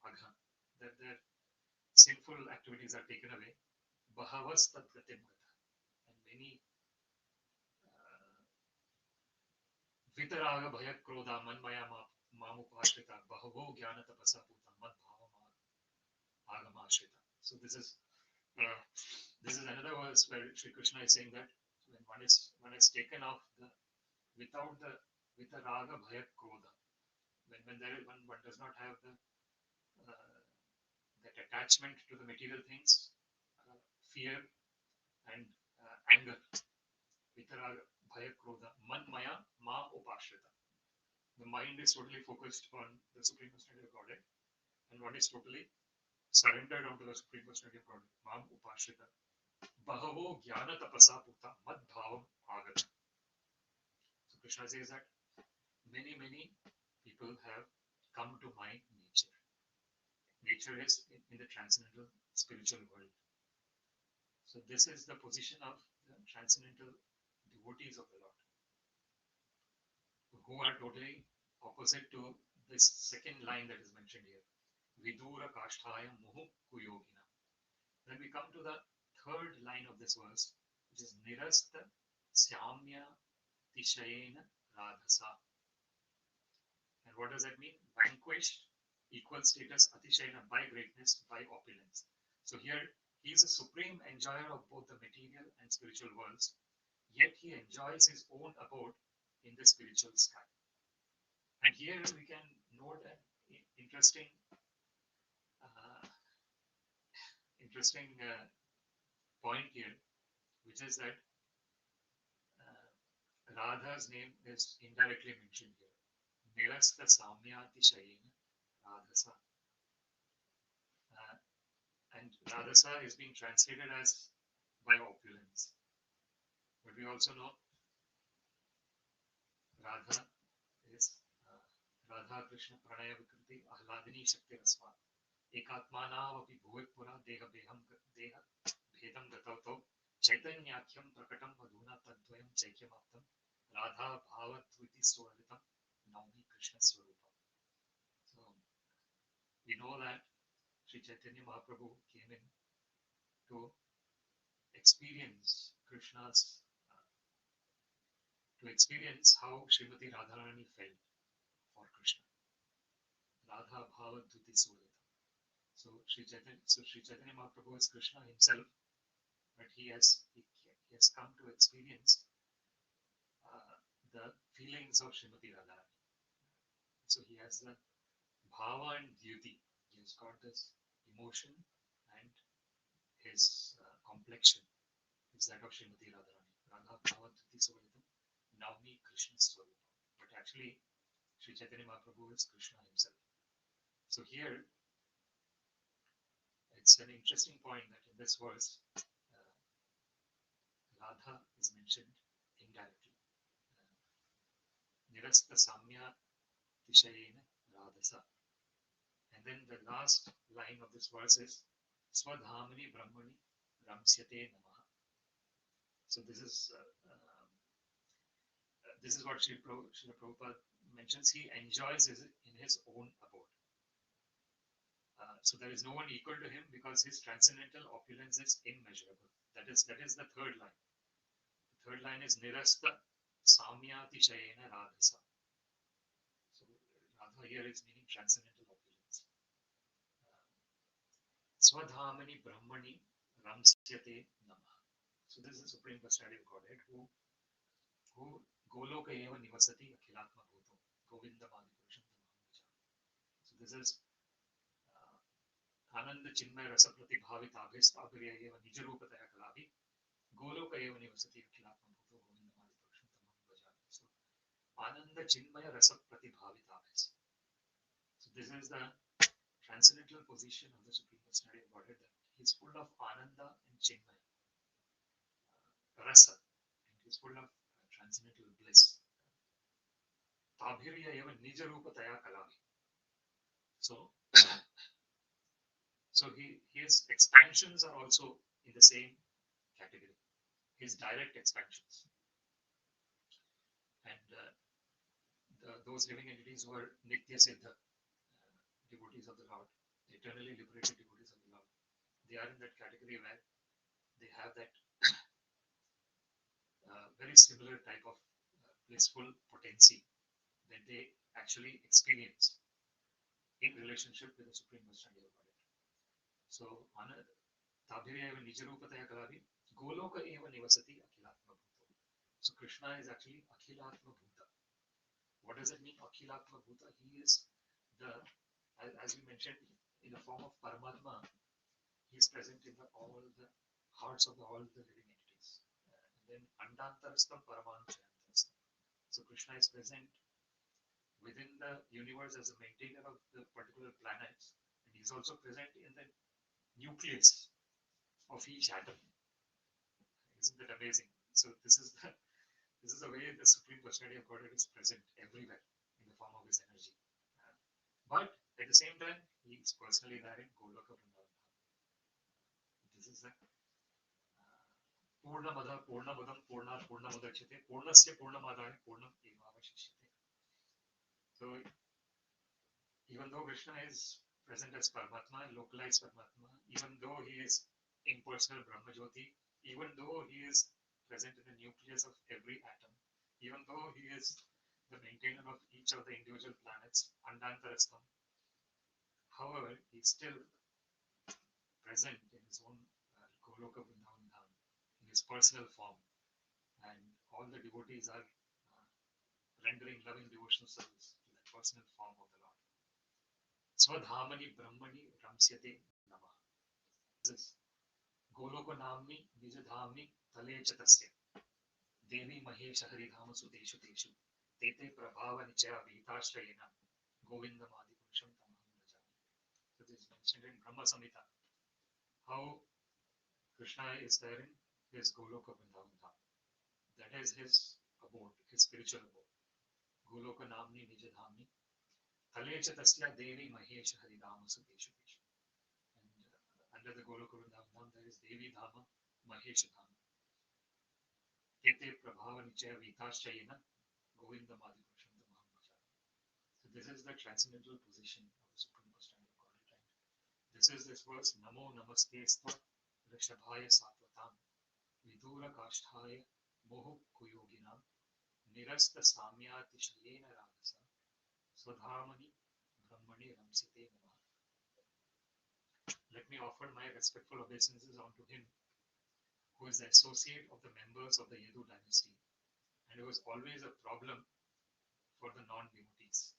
Agha, that their sinful activities are taken away. Bahavas Tat Gatim Gata. And many Vitaraga Bhaya Krodha Manmaya Mamupashrita Bahavo Jnana Tapasa Puta Mad Bhavama Agamashrita. So this is another verse where Sri Krishna is saying that when one is taken off without the Vitaraga Bhaya Krodha, when one does not have that attachment to the material things, fear and anger, Vitaraga Bhaya Krodha Manmaya Ma Upashrita. The mind is totally focused on the Supreme Personality of Godhead, and one is totally surrendered onto the Supreme Personality of Godhead. Mam Upashrita. Bahavo Jnana Tapasa Puta Mad Bhavam Agata. So Krishna says that many people have come to my nature. Nature is in the transcendental spiritual world. So this is the position of the transcendental devotees of the Lord, who are totally opposite to this second line that is mentioned here. Vidūra-kāṣṭhāya muhuḥ kuyoginām. Then we come to the third line of this verse, which is nirasta-sāmyātiśayena rādhasā. And what does that mean? Vanquish, equal status, atisayena, by greatness, by opulence. So here, he is a supreme enjoyer of both the material and spiritual worlds, yet he enjoys his own abode in the spiritual sky. And here we can note an interesting point here, which is that Radha's name is indirectly mentioned here. Nirasta-sāmyātiśayena rādhasā. And rādhasā is being translated as by opulence. But we also know Radha is Radha Krishna Pranaya Vikriti Ahladini Shakti Rasva. Ekatmanavapi bhuvipura deha beham deha bhedam gatavto chaitanyakyam prakatam madhuna tadvayam chaikyamaptam radha bhavatviti swaritam naumi Krishna swarupam. So we know that Sri Chaitanya Mahaprabhu came in to experience Krishna's, to experience how Srimati Radharani felt for Krishna. Radha Bhava Dhuti Suratam. So Sri Chaitanya Mahaprabhu is Krishna himself, but he has come to experience the feelings of Srimati Radharani. So he has the bhava and duty. He has got this emotion, and his complexion is that of Srimati Radharani. Radha Bhava Dhuti Suratam, Navmi Krishna Swarupam. But actually, Sri Chaitanya Mahaprabhu is Krishna himself. So here, it's an interesting point that in this verse, Radha is mentioned indirectly. Nirasta-sāmyātiśayena rādhasā. And then the last line of this verse is sva-dhāmani brahmaṇi raṁsyate namaḥ. So this is what Srila Prabhupada mentions. He enjoys in his own abode. So there is no one equal to him because his transcendental opulence is immeasurable. That is the third line. The third line is nirasta-sāmyātiśayena rādhasā. So Radha here is meaning transcendental opulence. Sva-dhāmani brahmaṇi raṁsyate namaḥ. So this is the Supreme Personality of Godhead who goloka eva nivasati akhilatma bhuto Govinda madhipurusham tamaham. So this is Ananda Chinmaya Rasa Pratibhavit Abhisthabhirya eva Nijarupataya Kalavi Goloka eva nivasati akhilatma bhuto Govinda madhipurusham tamaham. So Ananda Chinmaya Rasa Pratibhavit Abhis. So this is the transcendental position of the Supreme Personality of Godhead, that he is full of Ananda and Chinmaya Rasa, and he is full of transcendental bliss. Tabhirya eva Nijarupataya Kalavi. So his expansions are also in the same category. His direct expansions. And those living entities who are Nitya Siddha, devotees of the Lord, eternally liberated devotees of the Lord, they are in that category where they have that very similar type of blissful potency that they actually experience in relationship with the Supreme Personality of Godhead. So, Tabhirya eva Nijarupataya Kalavi, Goloka eva nivasati akhilatma bhuto. So Krishna is actually akhilatma bhuta. What does it mean, akhilatma bhuta? He is as we mentioned, in the form of Paramatma, he is present in all the hearts of all the living entities. And then Andantarastham Paramanuchayantarastham. So Krishna is present within the universe as a maintainer of the particular planets, and he is also present in the nucleus of each atom. Isn't that amazing? So this is the way the Supreme Personality of Godhead is present everywhere in the form of his energy. But at the same time, he is personally there in Goloka Vrindavan. This is the Purnamada Purnamudam Purnat Purnamudachyate Purnasya Purnamadaya Purnam Evavashishyate. So even though Krishna is present as Paramatma, localized Paramatma, even though he is impersonal Brahmajyoti, even though he is present in the nucleus of every atom, even though he is the maintainer of each of the individual planets, Andantarastham, however, he is still present in his own Goloka Vrindavan Dham, in his personal form, and all the devotees are rendering loving devotional service to that personal form of the Lord. Sva-dhāmani brahmaṇi raṁsyate namaḥ. This Goloka-namni nija-dhāmni talecha tasya devi mahesha haridhamasu teshu teshu tete prabhava-nichaya vidūra-kāṣṭhāya Govinda madhipurusham tamaham bhajami. So this is mentioned in Brahma Samhita, how Krishna is there in his Goloka Vrindavan Dham. That is his abode, his spiritual abode. Goloka-namni nija-dhāmni talecha tasya devi mahesha haridhamasu teshu teshu. And under the Goloka Vrindavan Dham there is Devi Dhama, Mahesha Dhama. Tete prabhava-nichaya vidūra-kāṣṭhāya Govinda madhipurusham tamaham bhajami. So this is the transcendental position of the Supreme Personality of Godhead. This is this verse, namo namaste ṛṣabhāya sātvatāṁ vidūra-kāṣṭhāya muhuḥ kuyoginām nirasta-sāmyātiśayena rādhasā sva-dhāmani brahmaṇi raṁsyate namaḥ. Let me offer my respectful obeisances unto him who is the associate of the members of the Yadu dynasty and who is always a problem for the non-devotees.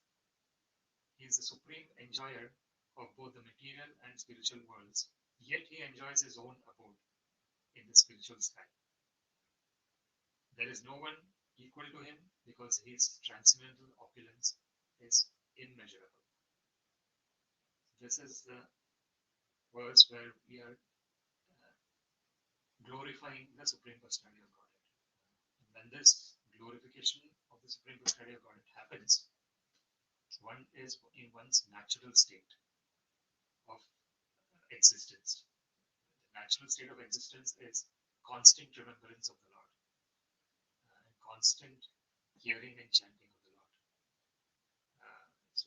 He is the supreme enjoyer of both the material and spiritual worlds, yet he enjoys his own abode in the spiritual sky. There is no one equal to him because his transcendental opulence is immeasurable. This is the verse where we are glorifying the Supreme Personality of Godhead. And when this glorification of the Supreme Personality of Godhead happens, one is in one's natural state of existence. The natural state of existence is constant remembrance of the Lord, and constant hearing and chanting of the Lord. So,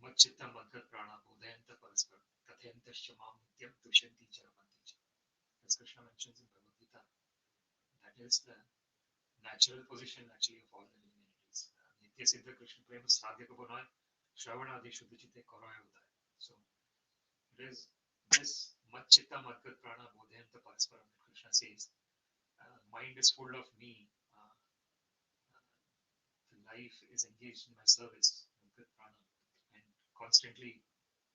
Machchitta Madhya Prana Bodhayanta Paraspar Kathayantasya Mam Nityam Tushanti Charamanti Cha. As Krishna mentions in Bhagavad Gita, that is the natural position actually of all the living entities. Nitya Siddha Krishna Prema Sadhya Kabonai Shravanadi Shuddhachite Koraya Udaya. So it is this Machchitta Madhya Prana Bodhayanta Parasparam that Krishna says, mind is full of me, the life is engaged in my service, Madhya Prana, and constantly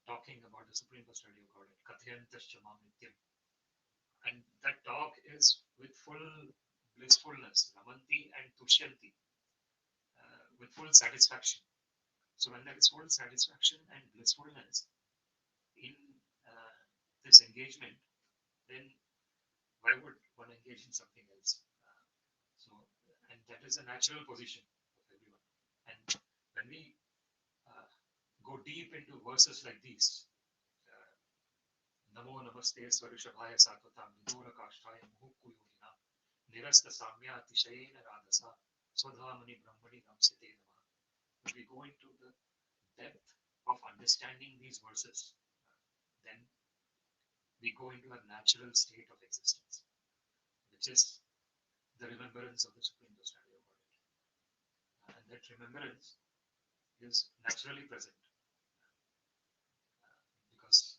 talking about the Supreme Personality of Godhead, Kathayantasya Mam Nityam. And that talk is with full blissfulness, Ramanti and Tushyanti, with full satisfaction. So when there is full satisfaction and blissfulness in this engagement, then why would one engage in something else? And that is a natural position of everyone. And when we go deep into verses like these, namo namaste swa-ṛṣabhāya sātvatāṁ vidūra-kāṣṭhāya muhuḥ kuyoginām nirasta-sāmyātiśayena rādhasā sva-dhāmani brahmaṇi raṁsyate namaḥ. When we go into the depth of understanding these verses, then we go into a natural state of existence, which is the remembrance of the Supreme Personality of Godhead. And that remembrance is naturally present. Because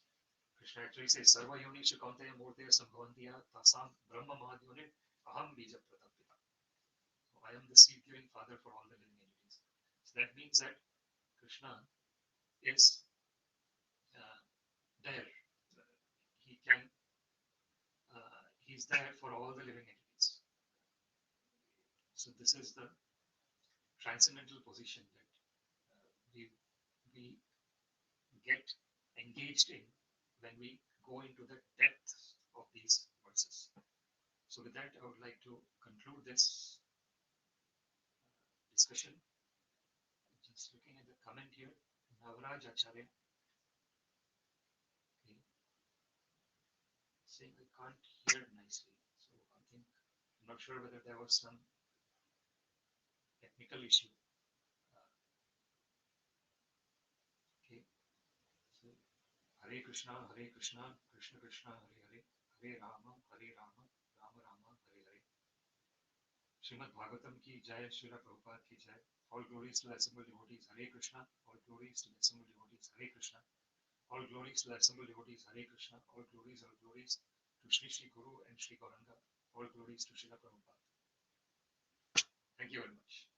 Krishna actually says, Sarva Yonisha Kaunteya Murteya Sambhavantiya Tasam Brahma Mahadyonin Aham Bija Pratapita. So I am the seed-giving father for all the living entities. So that means that Krishna is there. He's there for all the living entities. So this is the transcendental position that we get engaged in when we go into the depth of these verses. So with that, I would like to conclude this discussion. Just looking at the comment here, Navaraj Acharya, saying I can't hear nicely. So I think, I'm not sure whether there was some technical issue. Okay, so Hare Krishna, Krishna Krishna, Hare Hare, Hare Rama, Rama Rama, Hare Hare. Śrīmad-Bhāgavatam ki jai, Srila Prabhupada ki jai. All glories to the assembled devotees, Hare Krishna. All glories to the assembled devotees, Hare Krishna. All glories to the assembled devotees, Hare Krishna. All glories to Shri Guru and Shri Gauranga. All glories to Srila Prabhupada. Thank you very much.